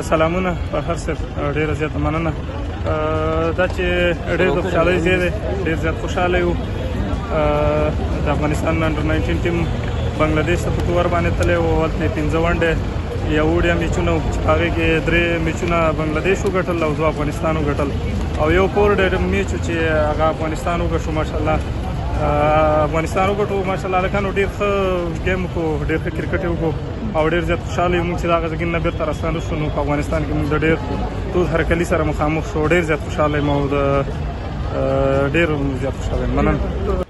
سلامونه په هر څه ډېره زیاته مننه. دا چې ډېر د خوشحالۍ ځای دی، ډېر زیات خوشحاله یو. د افغانستان انډر 19 ټیم بنګلادیش ته په 2 ور باندې تللی و. هلته یې 15 ونډې یا وړیا میچونه وو چې په هغې کې 3 میچونه بنګلادیش وګټل او 2 افغانستان وګټل او یو پور ډېر میچ چې هغه افغانستان وګټو. ماشاءالله افغانستان وګټو، ماشاءالله هلکانو ډېر ښه ګیم وکړو، ډېر ښه کرکټ یې وکړو او ډېر زیات خوشحاله یو موږ چې د هغه ځای نه بېرته راستانه شو. نو په افغانستان کې موږ د ډېر تود هرکلي سره مخامخ شو. ډېر زیات خوشحاله یم او د ډېر زیات خوشحاله یم. مننه.